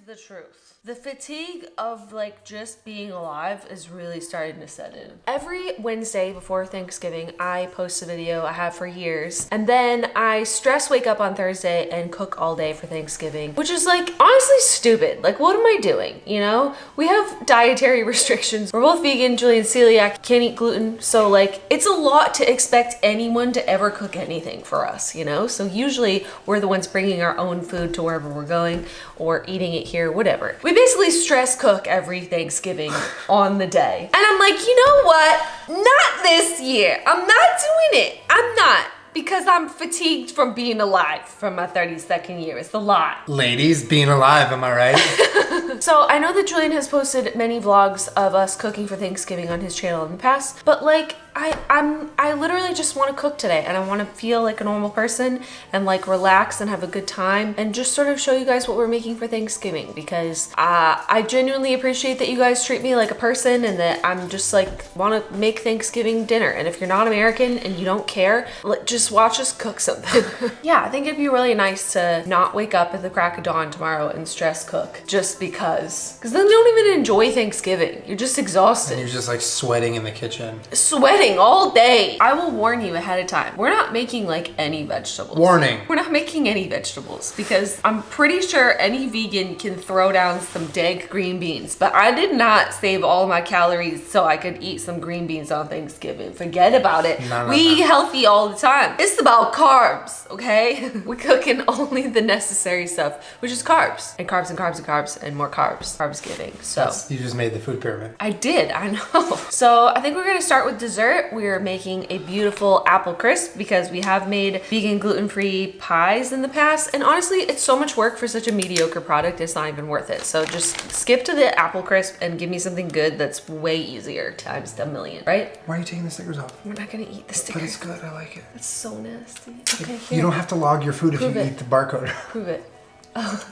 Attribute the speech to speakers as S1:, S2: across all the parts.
S1: the truth. The fatigue of like just being alive is really starting to set in. Every Wednesday before Thanksgiving, I post a video I have for years. And then I stress wake up on Thursday and cook all day for Thanksgiving, which is like honestly stupid. Like, what am I doing? You know, we have dietary restrictions. We're both vegan, Julian's celiac, can't eat gluten. So like, it's a lot to expect anyone to ever cook anything for us, you know? So usually we're the ones bringing our own food to wherever we're going or eating it here, whatever. We basically stress cook every Thanksgiving on the day. And I'm like, you know what? Not this year. I'm not doing it. I'm not. Because I'm fatigued from being alive from my 32nd year. It's a lot.
S2: Ladies, being alive, am I right?
S1: So I know that Julian has posted many vlogs of us cooking for Thanksgiving on his channel in the past, but like I literally just want to cook today and I want to feel like a normal person and like relax and have a good time and just sort of show you guys what we're making for Thanksgiving because I genuinely appreciate that you guys treat me like a person and that I'm just like want to make Thanksgiving dinner. And if you're not American and you don't care, just watch us cook something. Yeah, I think it'd be really nice to not wake up at the crack of dawn tomorrow and stress cook just because then you don't even enjoy Thanksgiving. You're just exhausted.
S2: And you're just like sweating in the kitchen.
S1: Sweating all day. I will warn you ahead of time. We're not making like any vegetables.
S2: Warning.
S1: We're not making any vegetables because I'm pretty sure any vegan can throw down some dank green beans, but I did not save all my calories so I could eat some green beans on Thanksgiving. Forget about it. We eat healthy all the time. It's about carbs, okay? We're cooking only the necessary stuff, which is carbs and carbs and carbs and carbs and more carbs. Carbsgiving. So
S2: you just made the food pyramid.
S1: I did, I know. So I think we're gonna start with dessert. We're making a beautiful apple crisp because we have made vegan gluten-free pies in the past. And honestly, it's so much work for such a mediocre product, it's not even worth it. So just skip to the apple crisp and give me something good that's way easier times a million, right?
S2: Why are you taking the stickers off?
S1: We're not gonna eat the stickers.
S2: But it's good, I like it.
S1: It's so nasty. Okay, here.
S2: You don't have to log your food if you eat the barcode.
S1: Prove it. Oh.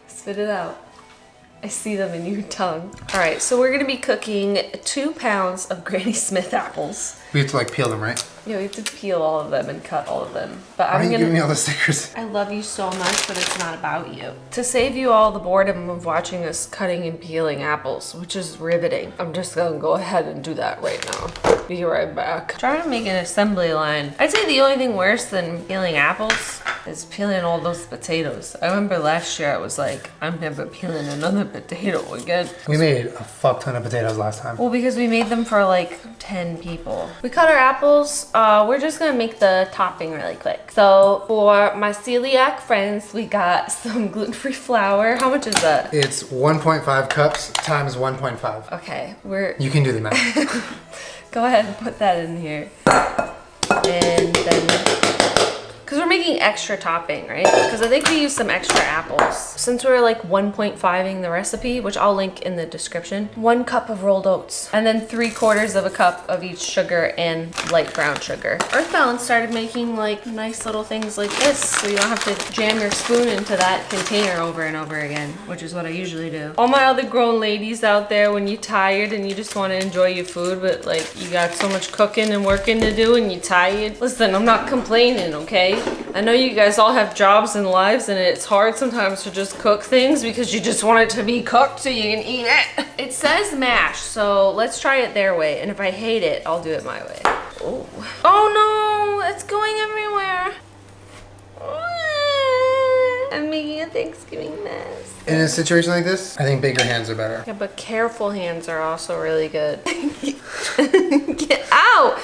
S1: Spit it out. I see them in your tongue. All right, so we're gonna be cooking 2 pounds of Granny Smith apples.
S2: We have to like peel them, right?
S1: Yeah, we have to peel all of them and cut all of them. But
S2: Why are you giving me all the stickers?
S1: I love you so much, but it's not about you. To save you all the boredom of watching us cutting and peeling apples, which is riveting, I'm just gonna go ahead and do that right now. Be right back. Trying to make an assembly line. I'd say the only thing worse than peeling apples is peeling all those potatoes. I remember last year I was like, I'm never peeling another potato again.
S2: We made a fuck ton of potatoes last time.
S1: Well, because we made them for like 10 people. We cut our apples. We're just gonna make the topping really quick. So for my celiac friends, we got some gluten-free flour. How much is that?
S2: It's 1.5 cups times 1.5.
S1: Okay,
S2: You can do the math.
S1: Go ahead and put that in here. And then, because we're making extra topping, right? Because I think we used some extra apples. Since we're like 1.5ing the recipe, which I'll link in the description, 1 cup of rolled oats, and then 3/4 of a cup of each sugar and light brown sugar. Earth Balance started making like nice little things like this, so you don't have to jam your spoon into that container over and over again, which is what I usually do. All my other grown ladies out there, when you're tired and you just want to enjoy your food, but like you got so much cooking and working to do and you're tired, listen, I'm not complaining, okay? I know you guys all have jobs and lives and it's hard sometimes to just cook things because you just want it to be cooked so you can eat it. It says mash, so let's try it their way. And if I hate it, I'll do it my way. Oh, oh no, it's going everywhere. I'm making a Thanksgiving mess.
S2: In a situation like this, I think bigger hands are better.
S1: Yeah, but careful hands are also really good. Get out!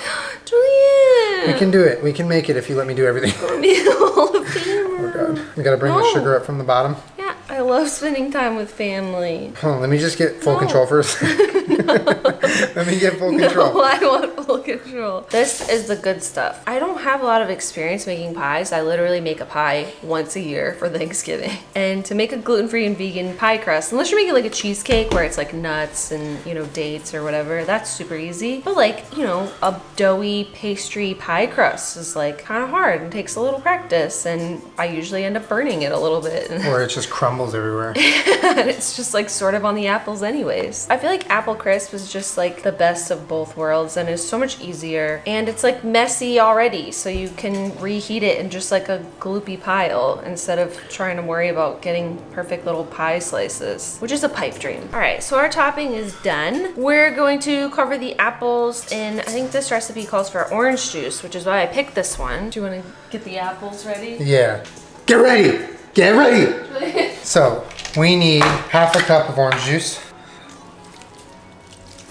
S1: Julian!
S2: We can do it. We can make it if you let me do everything. Oh god. We gotta bring the sugar up from the bottom.
S1: Yeah, I love spending time with family.
S2: Hold on, let me just get full control first. Let me get full control.
S1: No, I want full control. This is the good stuff. I don't have a lot of experience making pies. I literally make a pie once a year for Thanksgiving. And to make a gluten-free and vegan pie crust, unless you're making like a cheesecake where it's like nuts and, you know, dates or whatever, that's super easy. But like, you know, a doughy pastry pie crust is like kind of hard and takes a little practice. And I usually end up burning it a little bit.
S2: Or it just crumbles everywhere.
S1: And it's just like sort of on the apples anyways. I feel like apple crisp is just like the best of both worlds and is so much easier. And it's like messy already, so you can reheat it in just like a gloopy pile instead of trying to worry about getting perfect little pie slices, which is a pipe dream. All right, so our topping is done. We're going to cover the apples in, I think this recipe calls for orange juice, which is why I picked this one. Do you want to get the apples ready?
S2: Yeah. Get ready! Get ready! So, we need half a cup of orange juice.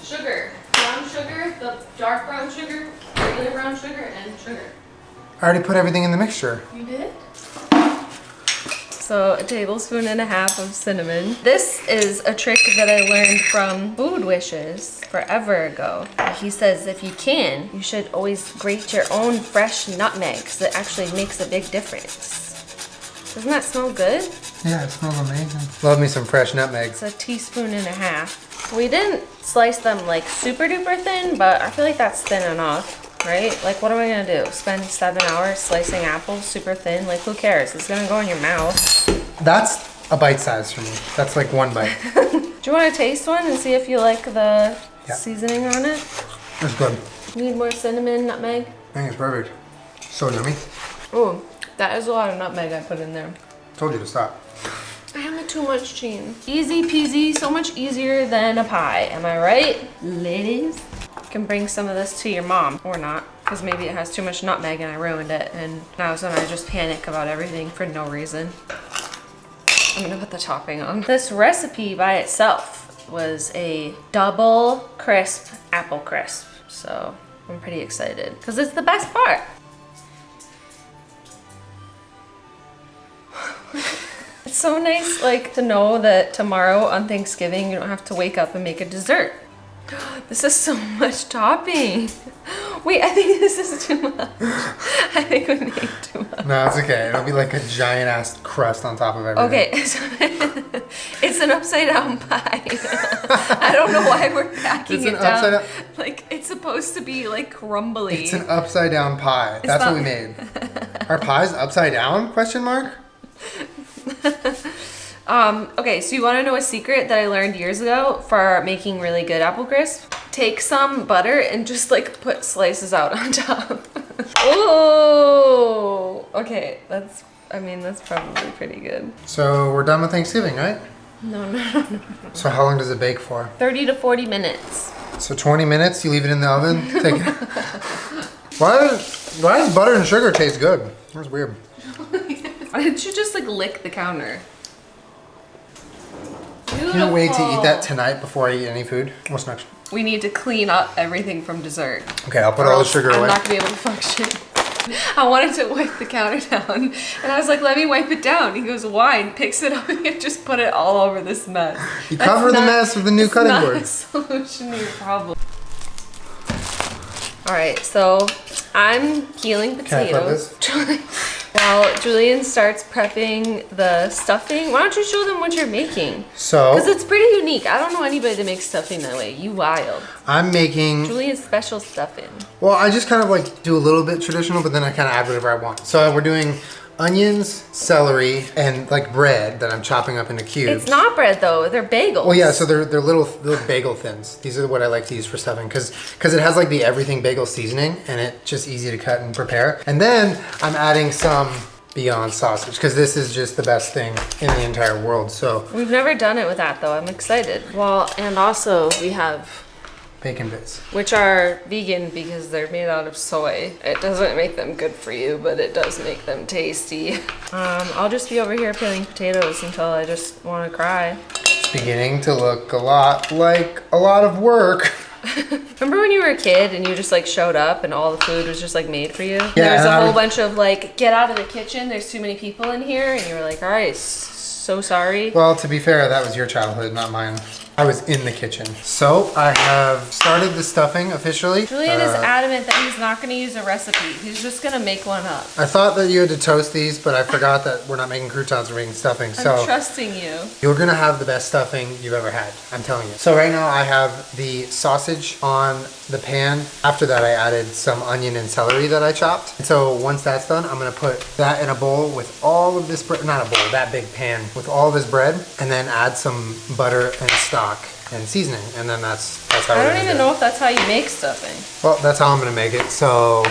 S1: Sugar. Brown sugar, the dark brown sugar, regular brown sugar, and sugar.
S2: I already put everything in the mixture.
S1: You did? So a tablespoon and a half of cinnamon. This is a trick that I learned from Food Wishes forever ago. He says if you can, you should always grate your own fresh nutmeg because it actually makes a big difference. Doesn't that smell good?
S2: Yeah, it smells amazing. Love me some fresh nutmegs.
S1: It's a teaspoon and a half. We didn't slice them like super duper thin, but I feel like that's thin enough, right? Like what am I gonna do? Spend 7 hours slicing apples super thin? Like who cares? It's gonna go in your mouth.
S2: That's a bite size for me. That's like one bite.
S1: Do you want to taste one and see if you like the seasoning on it?
S2: That's good.
S1: Need more cinnamon, nutmeg?
S2: I think it's perfect. So yummy.
S1: Ooh, that is a lot of nutmeg I put in there.
S2: Told you to stop.
S1: I have too much cheese. Easy peasy, so much easier than a pie. Am I right, ladies? You can bring some of this to your mom, or not, because maybe it has too much nutmeg and I ruined it, and now so I just panic about everything for no reason. I'm gonna put the topping on. This recipe by itself was a double crisp apple crisp, so I'm pretty excited, because it's the best part. It's so nice, like, to know that tomorrow on Thanksgiving you don't have to wake up and make a dessert. This is so much topping. Wait, I think this is too much. I think we made too much.
S2: No, it's okay. It'll be like a giant ass crust on top of everything.
S1: Okay, so it's an upside down pie. I don't know why we're packing
S2: It's
S1: it
S2: an
S1: down.
S2: upside down-
S1: Like, it's supposed to be like crumbly.
S2: It's an upside down pie. That's
S1: not-
S2: what we made. Our pie's upside down? Question mark?
S1: Okay, so you want to know a secret that I learned years ago for making really good apple crisp? Take some butter and just like put slices out on top. Oh, okay, that's probably pretty good.
S2: So we're done with Thanksgiving, right?
S1: No.
S2: So how long does it bake for?
S1: 30 to 40 minutes.
S2: So 20 minutes, you leave it in the oven? Take it. Why does butter and sugar taste good? That's weird.
S1: Why didn't you just like lick the counter?
S2: Can't wait to eat that tonight before I eat any food. What's next?
S1: We need to clean up everything from dessert.
S2: Okay, I'll put all the sugar
S1: I'm
S2: away.
S1: not gonna be able to function. I wanted to wipe the counter down, and I was like, "Let me wipe it down." He goes, "Why?" And picks it up and just put it all over this mess.
S2: You cover the mess with a new cutting board.
S1: That's not a solution to your problem. All right, so I'm peeling
S2: Can I flip
S1: potatoes. While Julian starts prepping the stuffing, why don't you show them what you're making?
S2: So
S1: Because it's pretty unique. I don't know anybody that makes stuffing that way. You wild.
S2: I'm making,
S1: Julian's special stuffing.
S2: well, I just kind of like do a little bit traditional, but then I kind of add whatever I want. So we're doing onions, celery, and like bread that I'm chopping up into cubes.
S1: It's not bread though. They're bagels.
S2: Well, yeah, so they're little bagel thins. These are what I like to use for stuffing because it has like the everything bagel seasoning and it's just easy to cut and prepare. And then I'm adding some Beyond sausage because this is just the best thing in the entire world. So
S1: We've never done it with that though. I'm excited. Well, and also we have,
S2: bacon bits.
S1: which are vegan because they're made out of soy. It doesn't make them good for you, but it does make them tasty. I'll just be over here peeling potatoes until I just want to cry.
S2: It's beginning to look a lot like a lot of work.
S1: Remember when you were a kid and you just like showed up and all the food was just like made for you?
S2: Yeah,
S1: There was a
S2: and I
S1: whole
S2: was-
S1: bunch of like, get out of the kitchen, there's too many people in here, and you were like, all right, so sorry.
S2: Well, to be fair, that was your childhood, not mine. I was in the kitchen. So I have started the stuffing officially.
S1: Julian is adamant that he's not gonna use a recipe. He's just gonna make one up.
S2: I thought that you had to toast these, but I forgot that we're not making croutons, we're making stuffing.
S1: I'm
S2: So
S1: trusting you.
S2: you're gonna have the best stuffing you've ever had. I'm telling you. So right now I have the sausage on the pan. After that I added some onion and celery that I chopped. And so once that's done, I'm gonna put that in a bowl with all of this bread, not a bowl, that big pan with all of this bread, and then add some butter and stock. and seasoning, and then that's how
S1: I
S2: we're
S1: don't
S2: gonna
S1: even
S2: do it.
S1: know if that's how you make stuffing.
S2: Well, that's how I'm gonna make it. So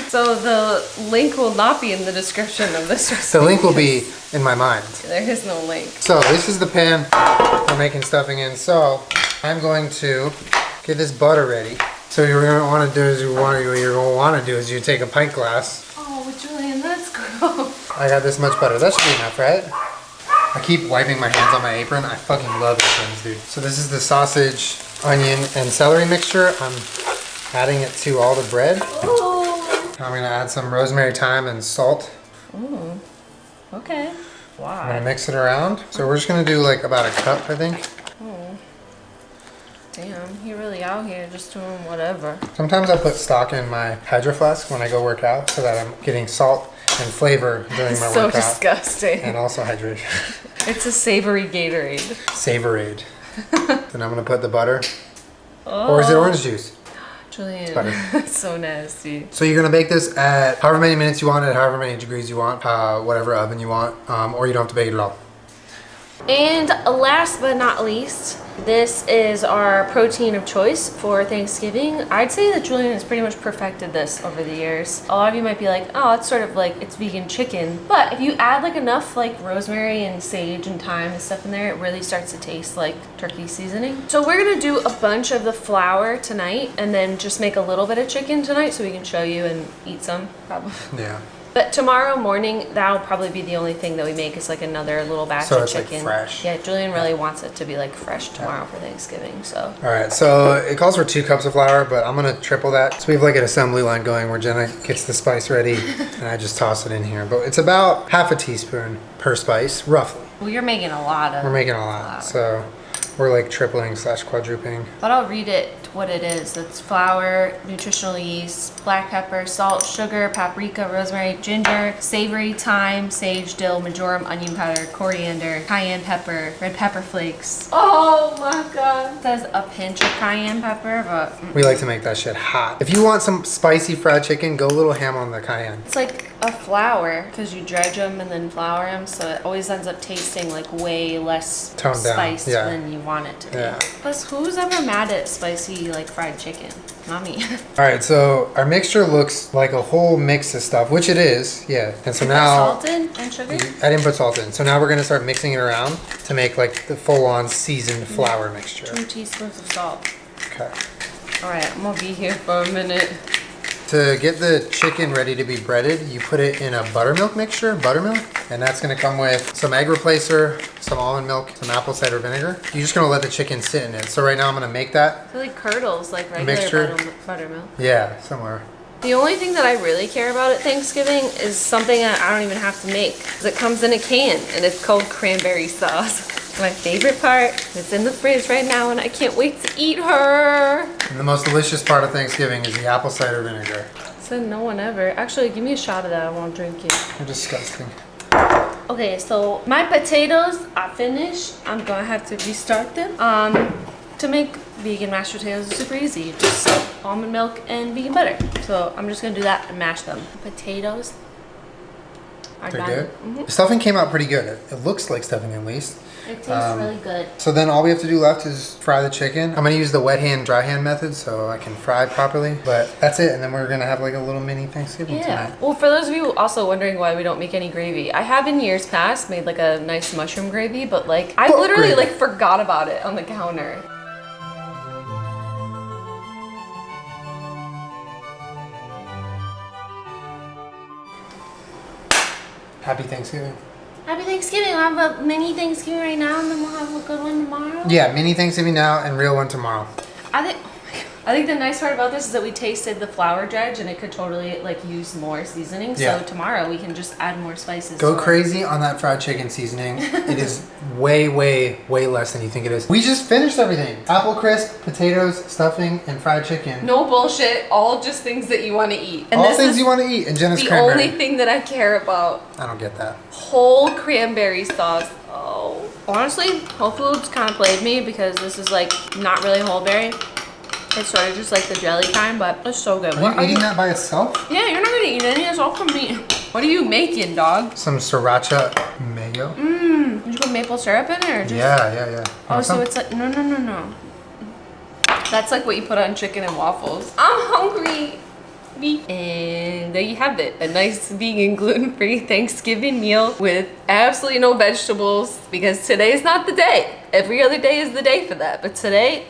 S1: So the link will not be in the description of this recipe.
S2: the link will be in my mind.
S1: There is no link.
S2: So this is the pan we're making stuffing in. So I'm going to get this butter ready. So what you're gonna want to do is you take a pint glass.
S1: Oh, Julian, that's gross.
S2: I got this much butter. That should be enough, right? I keep wiping my hands on my apron. I fucking love aprons, dude. So this is the sausage, onion, and celery mixture. I'm adding it to all the bread.
S1: Ooh.
S2: I'm gonna add some rosemary, thyme, and salt.
S1: Ooh. Okay.
S2: I'm
S1: Wow.
S2: gonna mix it around. So we're just gonna do like about a cup, I think.
S1: Oh. Damn, you're really out here just doing whatever.
S2: Sometimes I put stock in my Hydro Flask when I go work out so that I'm getting salt and flavor during my
S1: So
S2: workout.
S1: disgusting.
S2: And also hydration.
S1: It's a savory Gatorade.
S2: Savorade. Then I'm gonna put the butter.
S1: Oh.
S2: Or is it orange juice?
S1: Julian,
S2: butter.
S1: that's so nasty.
S2: So you're gonna bake this at however many minutes you want, at however many degrees you want, whatever oven you want, or you don't have to bake it at all.
S1: And last but not least, this is our protein of choice for Thanksgiving. I'd say that Julian has pretty much perfected this over the years. A lot of you might be like, oh, it's sort of like, it's vegan chicken. But if you add like enough like rosemary and sage and thyme and stuff in there, it really starts to taste like turkey seasoning. So we're gonna do a bunch of the flour tonight and then just make a little bit of chicken tonight so we can show you and eat some probably.
S2: Yeah.
S1: But tomorrow morning, that'll probably be the only thing that we make is like another little batch
S2: So
S1: of
S2: it's, like,
S1: chicken.
S2: fresh.
S1: Yeah, Julian really wants it to be like fresh tomorrow for Thanksgiving, so.
S2: All right, so it calls for 2 cups of flour, but I'm gonna triple that. So we have like an assembly line going where Jenna gets the spice ready and I just toss it in here. But it's about half a teaspoon per spice, roughly.
S1: Well, you're making a lot of
S2: We're making a lot, so we're like tripling / quadrupling.
S1: But I'll read it what it is. It's flour, nutritional yeast, black pepper, salt, sugar, paprika, rosemary, ginger, savory, thyme, sage, dill, marjoram, onion powder, coriander, cayenne pepper, red pepper flakes. Oh my god. It says a pinch of cayenne pepper, but
S2: We like to make that shit hot. If you want some spicy fried chicken, go a little ham on the cayenne.
S1: it's like a flour because you dredge them and then flour them, so it always ends up tasting like way less
S2: Toned down,
S1: spiced
S2: yeah.
S1: than you want it to be.
S2: Yeah.
S1: Plus, who's ever mad at spicy like fried chicken? Not me.
S2: All right, so our mixture looks like a whole mix of stuff, which it is, yeah. And so now,
S1: Salted and sugar?
S2: I didn't put salt in. So now we're gonna start mixing it around to make like the full-on seasoned flour mixture.
S1: 2 teaspoons of salt.
S2: Okay.
S1: All right, I'm gonna be here for a minute.
S2: To get the chicken ready to be breaded, you put it in a buttermilk mixture, and that's gonna come with some egg replacer, some almond milk, some apple cider vinegar. You're just gonna let the chicken sit in it. So right now I'm gonna make that.
S1: It like curdles like regular
S2: Mixture.
S1: buttermilk.
S2: Yeah, somewhere.
S1: The only thing that I really care about at Thanksgiving is something that I don't even have to make. 'Cause it comes in a can and it's called cranberry sauce. My favorite part. It's in the fridge right now and I can't wait to eat her.
S2: And the most delicious part of Thanksgiving is the apple cider vinegar.
S1: Said no one ever. Actually, give me a shot of that. I won't drink it.
S2: You're disgusting.
S1: Okay, so my potatoes are finished. I'm gonna have to restart them. To make vegan mashed potatoes is super easy. Just almond milk and vegan butter. So I'm just gonna do that and mash them. Potatoes are
S2: They're
S1: done.
S2: good? The stuffing came out pretty good. It looks like stuffing at least.
S1: It tastes really good.
S2: So then all we have to do left is fry the chicken. I'm gonna use the wet hand, dry hand method so I can fry properly. But that's it, and then we're gonna have like a little mini Thanksgiving
S1: Yeah.
S2: tonight.
S1: Well, for those of you also wondering why we don't make any gravy, I have in years past made like a nice mushroom gravy, but like I
S2: Butt
S1: literally
S2: gravy.
S1: like forgot about it on the counter.
S2: Happy Thanksgiving.
S1: Happy Thanksgiving. We'll have a mini Thanksgiving right now and then we'll have a good one tomorrow.
S2: Yeah, mini Thanksgiving now and real one tomorrow.
S1: I think the nice part about this is that we tasted the flour dredge and it could totally like use more seasoning.
S2: Yeah.
S1: So tomorrow we can just add more spices.
S2: Go
S1: to it.
S2: crazy on that fried chicken seasoning. It is way, way, way less than you think it is. We just finished everything. Apple crisp, potatoes, stuffing, and fried chicken.
S1: No bullshit. All just things that you want to eat. And
S2: All
S1: this
S2: things
S1: is
S2: you want to eat, and Jenna's
S1: the
S2: cranberry.
S1: only thing that I care about.
S2: I don't get that.
S1: Whole cranberry sauce. Oh. Honestly, Whole Foods kind of played me because this is like not really whole berry. It's sort of just like the jelly kind, but it's so good.
S2: Are you eating that by itself?
S1: Yeah, you're not gonna eat any. It's all from me. What are you making, dog?
S2: Some sriracha mayo.
S1: Did you put maple syrup in it or just?
S2: Yeah.
S1: Oh,
S2: Want
S1: so
S2: some?
S1: it's like, no. That's like what you put on chicken and waffles. I'm hungry. And there you have it. A nice vegan gluten-free Thanksgiving meal with absolutely no vegetables because today's not the day. Every other day is the day for that. But today,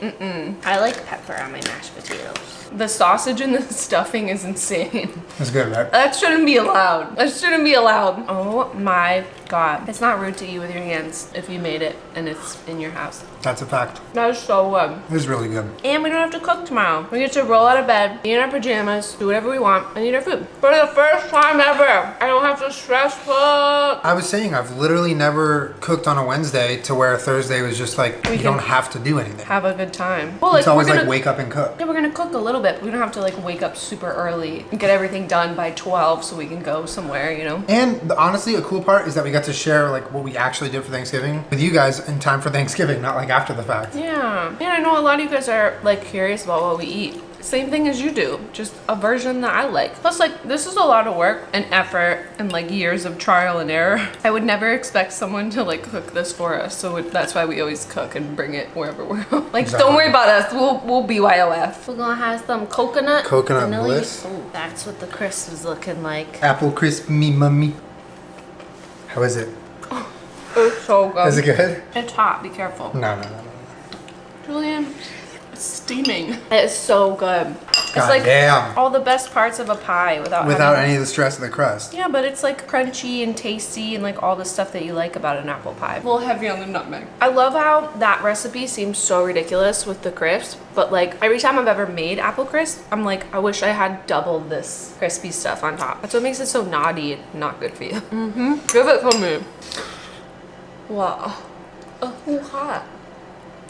S1: I like pepper on my mashed potatoes. The sausage and the stuffing is insane.
S2: It's good, right?
S1: That shouldn't be allowed. That shouldn't be allowed. Oh my God. It's not rude to eat with your hands if you made it and it's in your house.
S2: That's a fact.
S1: That is so good.
S2: It is really good.
S1: And we don't have to cook tomorrow. We get to roll out of bed, be in our pajamas, do whatever we want, and eat our food. For the first time ever, I don't have to stress cook.
S2: I was saying I've literally never cooked on a Wednesday to where Thursday was just like you
S1: can
S2: don't have to do anything.
S1: Have a good time. Well,
S2: It's always
S1: we're
S2: like
S1: gonna,
S2: wake up and cook.
S1: yeah, we're gonna cook a little bit. But we don't have to like wake up super early and get everything done by 12 so we can go somewhere, you know?
S2: And honestly, a cool part is that we got to share like what we actually did for Thanksgiving with you guys in time for Thanksgiving, not like after the fact.
S1: Yeah. And I know a lot of you guys are like curious about what we eat. Same thing as you do, just a version that I like. Plus, like, this is a lot of work and effort and like years of trial and error. I would never expect someone to like cook this for us, so that's why we always cook and bring it wherever we're like.
S2: Exactly.
S1: Don't worry about us. We'll BYOF. We're gonna have some coconut vanilla.
S2: Bliss.
S1: Ooh, that's what the crisp is looking like.
S2: Apple crisp me mummy. How is it?
S1: It's so good.
S2: Is it good?
S1: It's hot. Be careful.
S2: No.
S1: Julian, it's steaming. It's so good. It's
S2: God
S1: like
S2: damn.
S1: all the best parts of a pie without
S2: Without
S1: having...
S2: any of the stress of the crust.
S1: Yeah, but it's like crunchy and tasty and like all the stuff that you like about an apple pie. A little heavy on the nutmeg. I love how that recipe seems so ridiculous with the crisp, but like every time I've ever made apple crisp, I'm like, I wish I had double this crispy stuff on top. That's what makes it so naughty and not good for you. Give it to me. Wow. Oh, hot.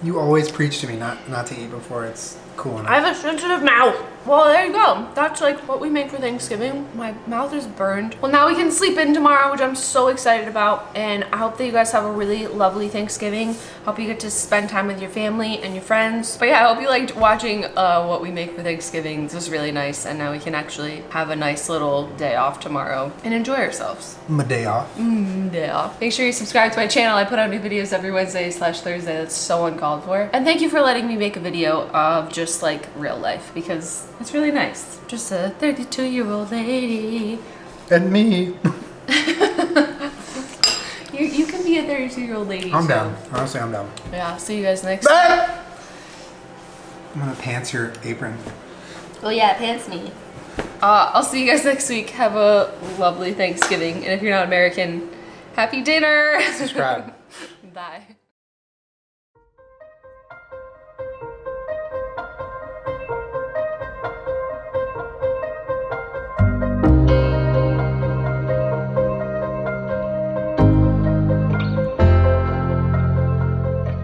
S2: You always preach to me not to eat before it's cool enough.
S1: I have a sensitive mouth. Well, there you go. That's like what we make for Thanksgiving. My mouth is burned. Well, now we can sleep in tomorrow, which I'm so excited about. And I hope that you guys have a really lovely Thanksgiving. Hope you get to spend time with your family and your friends. But yeah, I hope you liked watching what we make for Thanksgiving. This was really nice. And now we can actually have a nice little day off tomorrow and enjoy ourselves.
S2: My day off.
S1: Day off. Make sure you subscribe to my channel. I put out new videos every Wednesday/Thursday. That's so uncalled for. And thank you for letting me make a video of just like real life because it's really nice. Just a 32-year-old lady.
S2: And me.
S1: You can be a 32-year-old lady.
S2: I'm
S1: too.
S2: down. Honestly, I'm down.
S1: Yeah, see you guys next
S2: I'm gonna pants your apron.
S1: Oh yeah, pants me. I'll see you guys next week. Have a lovely Thanksgiving. And if you're not American, happy dinner.
S2: Subscribe.
S1: Bye.